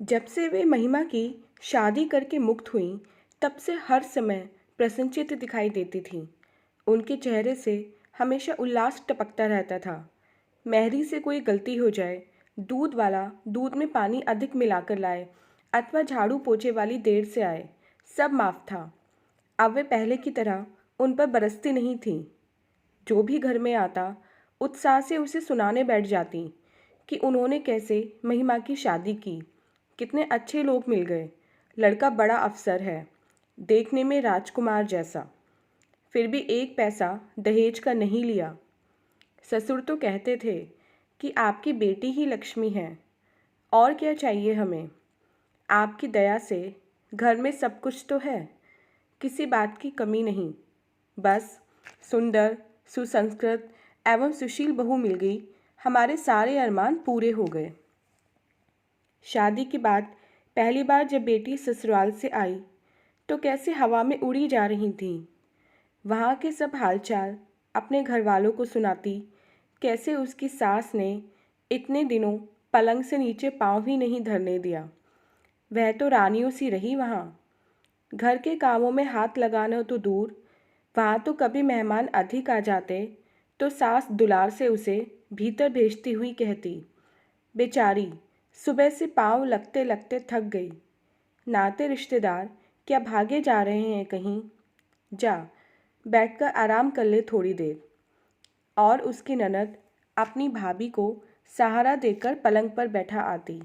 जब से वे महिमा की शादी करके मुक्त हुईं, तब से हर समय प्रसन्नचित्त दिखाई देती थीं। उनके चेहरे से हमेशा उल्लास टपकता रहता था। मेहरी से कोई गलती हो जाए, दूध वाला दूध में पानी अधिक मिलाकर लाए अथवा झाड़ू पोछे वाली देर से आए, सब माफ था। अब वे पहले की तरह उन पर बरसती नहीं थीं। जो भी घर में आता, उत्साह से उसे सुनाने बैठ जाती कि उन्होंने कैसे महिमा की शादी की, कितने अच्छे लोग मिल गए, लड़का बड़ा अफसर है, देखने में राजकुमार जैसा, फिर भी एक पैसा दहेज का नहीं लिया। ससुर तो कहते थे कि आपकी बेटी ही लक्ष्मी है, और क्या चाहिए हमें। आपकी दया से घर में सब कुछ तो है, किसी बात की कमी नहीं। बस सुंदर, सुसंस्कृत एवं सुशील बहू मिल गई, हमारे सारे अरमान पूरे हो गए। शादी के बाद पहली बार जब बेटी ससुराल से आई तो कैसे हवा में उड़ी जा रही थी। वहाँ के सब हालचाल अपने घर वालों को सुनाती, कैसे उसकी सास ने इतने दिनों पलंग से नीचे पाँव ही नहीं धरने दिया। वह तो रानियों सी रही वहाँ। घर के कामों में हाथ लगाना तो दूर, वहाँ तो कभी मेहमान अधिक आ जाते तो सास दुलार से उसे भीतर भेजती हुई कहती, बेचारी सुबह से पाँव लगते लगते थक गई। नाते रिश्तेदार क्या भागे जा रहे हैं कहीं? जा बैठकर आराम कर ले थोड़ी देर। और उसकी ननद अपनी भाभी को सहारा देकर पलंग पर बैठा आती।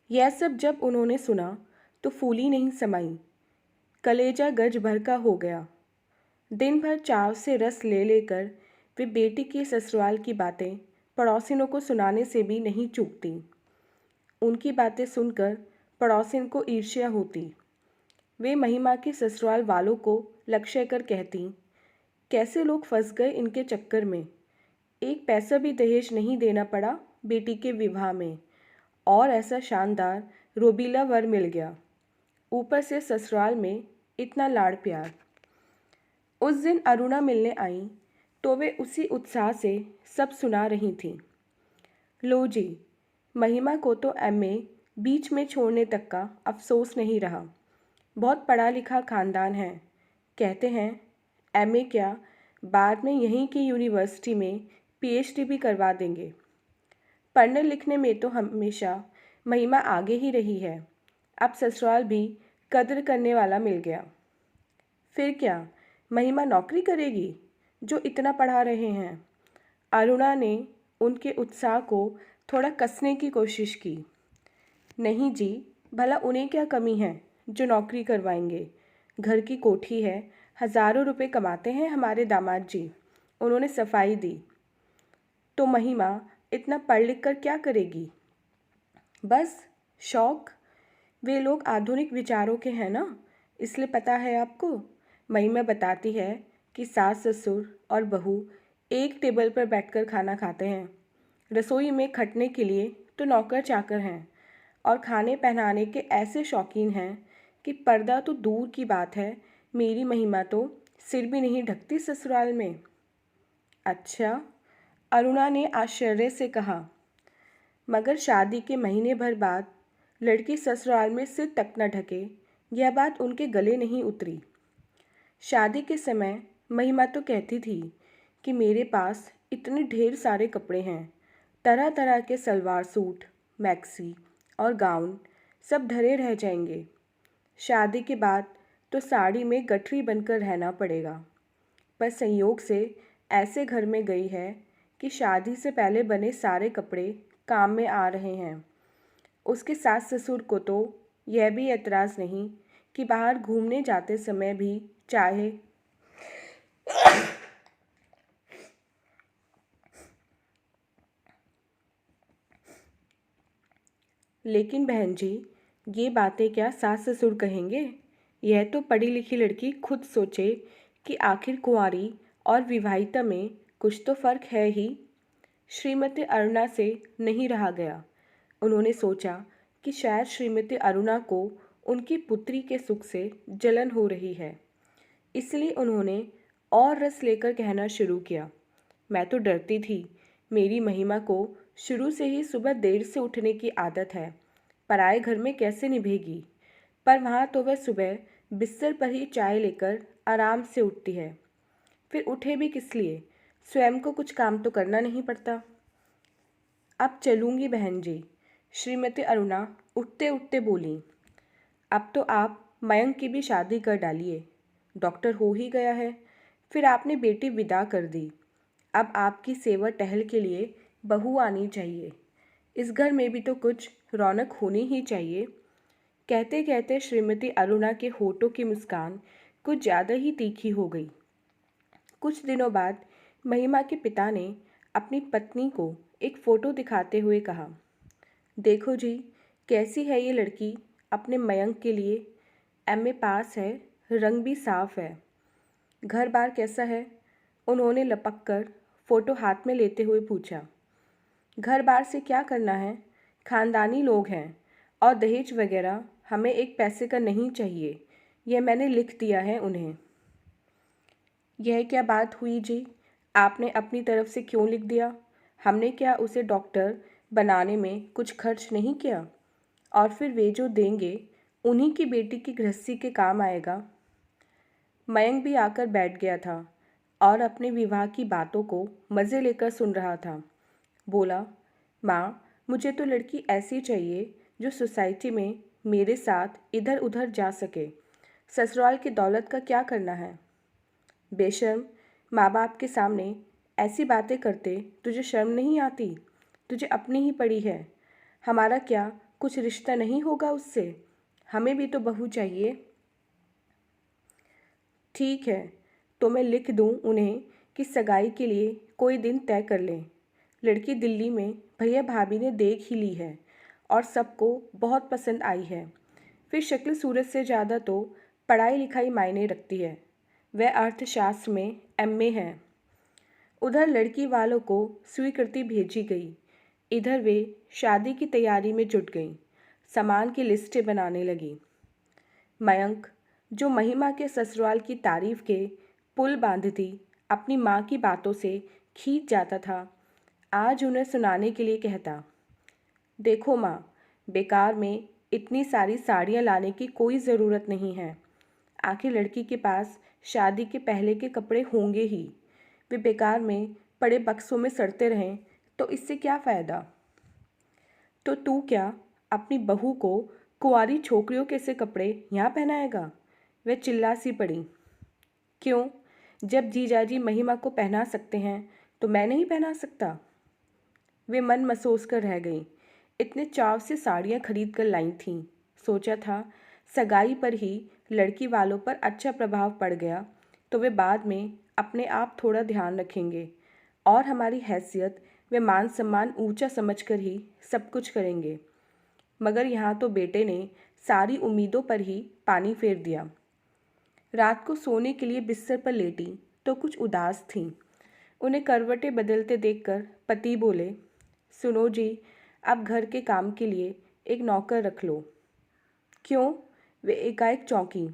यह सब जब उन्होंने सुना तो फूली नहीं समाई, कलेजा गज भर का हो गया। दिन भर चाव से रस ले लेकर वे बेटी के ससुराल की बातें पड़ोसिनों को सुनाने से भी नहीं चूकती। उनकी बातें सुनकर पड़ोसिन को ईर्ष्या होती। वे महिमा के ससुराल वालों को लक्ष्य कर कहती, कैसे लोग फंस गए इनके चक्कर में। एक पैसा भी दहेज नहीं देना पड़ा बेटी के विवाह में, और ऐसा शानदार रोबीला वर मिल गया, ऊपर से ससुराल में इतना लाड़ प्यार। उस दिन अरुणा मिलने आई तो वे उसी उत्साह से सब सुना रही थीं। लो जी, महिमा को तो एमए बीच में छोड़ने तक का अफसोस नहीं रहा। बहुत पढ़ा लिखा खानदान है। कहते हैं एमए क्या, बाद में यहीं की यूनिवर्सिटी में पीएचडी भी करवा देंगे। पढ़ने लिखने में तो हमेशा महिमा आगे ही रही है। अब ससुराल भी कद्र करने वाला मिल गया। फिर क्या महिमा नौकरी करेगी जो इतना पढ़ा रहे हैं? अरुणा ने उनके उत्साह को थोड़ा कसने की कोशिश की। नहीं जी, भला उन्हें क्या कमी है जो नौकरी करवाएंगे। घर की कोठी है, हज़ारों रुपए कमाते हैं हमारे दामाद जी, उन्होंने सफाई दी। तो महिमा इतना पढ़ लिख कर क्या करेगी? बस शौक। वे लोग आधुनिक विचारों के हैं ना, इसलिए पता है आपको। महिमा बताती है कि सास ससुर और बहू एक टेबल पर बैठकर खाना खाते हैं। रसोई में खटने के लिए तो नौकर चाकर हैं, और खाने पहनाने के ऐसे शौकीन हैं कि पर्दा तो दूर की बात है, मेरी महिमा तो सिर भी नहीं ढकती ससुराल में। अच्छा, अरुणा ने आश्चर्य से कहा। मगर शादी के महीने भर बाद लड़की ससुराल में सिर तक न ढके, यह बात उनके गले नहीं उतरी। शादी के समय महिमा तो कहती थी कि मेरे पास इतने ढेर सारे कपड़े हैं, तरह तरह के सलवार सूट, मैक्सी और गाउन, सब धरे रह जाएंगे। शादी के बाद तो साड़ी में गठरी बनकर रहना पड़ेगा। पर संयोग से ऐसे घर में गई है कि शादी से पहले बने सारे कपड़े काम में आ रहे हैं। उसके सास ससुर को तो यह भी एतराज़ नहीं कि बाहर घूमने जाते समय भी चाहे लेकिन बहन जी, ये बातें क्या सास ससुर कहेंगे? यह तो पढ़ी लिखी लड़की खुद सोचे कि आखिर कुंवारी और विवाहिता में कुछ तो फ़र्क है ही। श्रीमती अरुणा से नहीं रहा गया। उन्होंने सोचा कि शायद श्रीमती अरुणा को उनकी पुत्री के सुख से जलन हो रही है, इसलिए उन्होंने और रस लेकर कहना शुरू किया, मैं तो डरती थी। मेरी महिमा को शुरू से ही सुबह देर से उठने की आदत है, पराए घर में कैसे निभेगी। पर वहाँ तो वह सुबह बिस्तर पर ही चाय लेकर आराम से उठती है। फिर उठे भी किस लिए, स्वयं को कुछ काम तो करना नहीं पड़ता। अब चलूँगी बहन जी, श्रीमती अरुणा उठते उठते बोली। अब तो आप मयंक की भी शादी कर डालिए, डॉक्टर हो ही गया है। फिर आपने बेटी विदा कर दी। अब आपकी सेवा टहल के लिए बहू आनी चाहिए। इस घर में भी तो कुछ रौनक होनी ही चाहिए। कहते कहते श्रीमती अरुणा के होठों की मुस्कान कुछ ज़्यादा ही तीखी हो गई। कुछ दिनों बाद महिमा के पिता ने अपनी पत्नी को एक फ़ोटो दिखाते हुए कहा, देखो जी, कैसी है ये लड़की अपने मयंक के लिए। एमए पास है, रंग भी साफ है। घर बार कैसा है? उन्होंने लपक कर फ़ोटो हाथ में लेते हुए पूछा। घर बार से क्या करना है, खानदानी लोग हैं और दहेज वगैरह हमें एक पैसे का नहीं चाहिए, यह मैंने लिख दिया है उन्हें। यह क्या बात हुई जी? आपने अपनी तरफ से क्यों लिख दिया? हमने क्या उसे डॉक्टर बनाने में कुछ खर्च नहीं किया? और फिर वे जो देंगे उन्हीं की बेटी की गृहस्थी के काम आएगा। मयंक भी आकर बैठ गया था और अपने विवाह की बातों को मज़े लेकर सुन रहा था। बोला, माँ, मुझे तो लड़की ऐसी चाहिए जो सोसाइटी में मेरे साथ इधर उधर जा सके। ससुराल की दौलत का क्या करना है? बेशर्म, माँ बाप के सामने ऐसी बातें करते तुझे शर्म नहीं आती? तुझे अपनी ही पड़ी है। हमारा क्या कुछ रिश्ता नहीं होगा उससे? हमें भी तो बहू चाहिए। ठीक है, तो मैं लिख दूँ उन्हें कि सगाई के लिए कोई दिन तय कर लें। लड़की दिल्ली में भैया भाभी ने देख ही ली है और सबको बहुत पसंद आई है। फिर शक्ल सूरत से ज़्यादा तो पढ़ाई लिखाई मायने रखती है। वह अर्थशास्त्र में एमए है। उधर लड़की वालों को स्वीकृति भेजी गई। इधर वे शादी की तैयारी में जुट गईं, सामान की लिस्टें बनाने लगी। मयंक, जो महिमा के ससुराल की तारीफ के पुल बांधती अपनी माँ की बातों से खींच जाता था, आज उन्हें सुनाने के लिए कहता, देखो माँ, बेकार में इतनी सारी साड़ियाँ लाने की कोई ज़रूरत नहीं है। आखिर लड़की के पास शादी के पहले के कपड़े होंगे ही। वे बेकार में पड़े बक्सों में सड़ते रहें तो इससे क्या फ़ायदा। तो तू क्या अपनी बहू को कुंवारी छोकरियों के से कपड़े यहाँ पहनाएगा? वह चिल्ला सी पड़ी। क्यों, जब जीजाजी महिमा को पहना सकते हैं तो मैं नहीं पहना सकता? वे मन मसोस कर रह गईं। इतने चाव से साड़ियाँ खरीद कर लाई थीं। सोचा था सगाई पर ही लड़की वालों पर अच्छा प्रभाव पड़ गया तो वे बाद में अपने आप थोड़ा ध्यान रखेंगे और हमारी हैसियत वे मान सम्मान ऊंचा समझकर ही सब कुछ करेंगे। मगर यहाँ तो बेटे ने सारी उम्मीदों पर ही पानी फेर दिया। रात को सोने के लिए बिस्तर पर लेटी तो कुछ उदास थीं। उन्हें करवटें बदलते देखकर पति बोले, सुनो जी, अब घर के काम के लिए एक नौकर रख लो। क्यों? वे एकाएक चौंकी।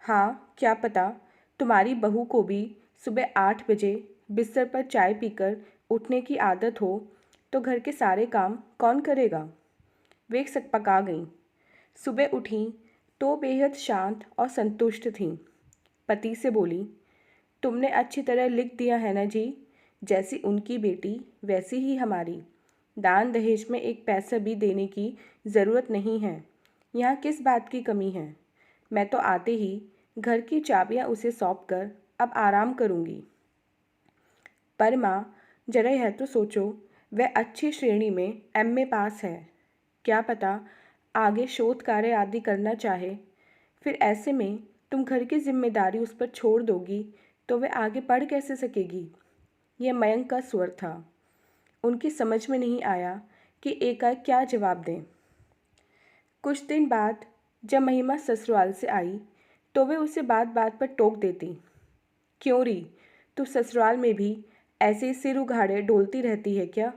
हाँ, क्या पता तुम्हारी बहू को भी सुबह 8 बजे बिस्तर पर चाय पीकर उठने की आदत हो तो घर के सारे काम कौन करेगा? वे सकपका गईं। सुबह उठीं तो बेहद शांत और संतुष्ट थीं। पति से बोली, तुमने अच्छी तरह लिख दिया है ना जी? जैसी उनकी बेटी वैसी ही हमारी। दान दहेज में एक पैसा भी देने की ज़रूरत नहीं है। यहाँ किस बात की कमी है? मैं तो आते ही घर की चाबियाँ उसे सौंप कर अब आराम करूँगी। पर माँ, जरा यह तो सोचो, वह अच्छी श्रेणी में एमए पास है। क्या पता आगे शोध कार्य आदि करना चाहे। फिर ऐसे में तुम घर की जिम्मेदारी उस पर छोड़ दोगी तो वह आगे पढ़ कैसे सकेगी? यह मयंक का स्वर था। उनकी समझ में नहीं आया कि एकाएक क्या जवाब दें। कुछ दिन बाद जब महिमा ससुराल से आई तो वे उसे बात बात पर टोक देती। क्यों री, तू ससुराल में भी ऐसे ही सिर उघाड़े डोलती रहती है क्या?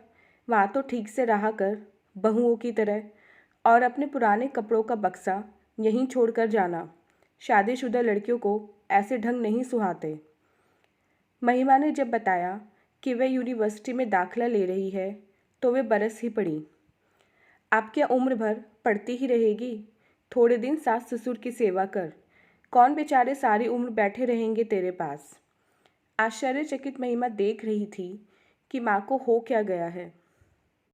वहाँ तो ठीक से रहा कर, बहुओं की तरह, और अपने पुराने कपड़ों का बक्सा यहीं छोड़कर जाना। शादीशुदा लड़कियों को ऐसे ढंग नहीं सुहाते। महिमा ने जब बताया कि वह यूनिवर्सिटी में दाखिला ले रही है तो वे बरस ही पड़ी। आप क्या उम्र भर पढ़ती ही रहेगी? थोड़े दिन सास ससुर की सेवा कर। कौन बेचारे सारी उम्र बैठे रहेंगे तेरे पास। आश्चर्यचकित महिमा देख रही थी कि माँ को हो क्या गया है।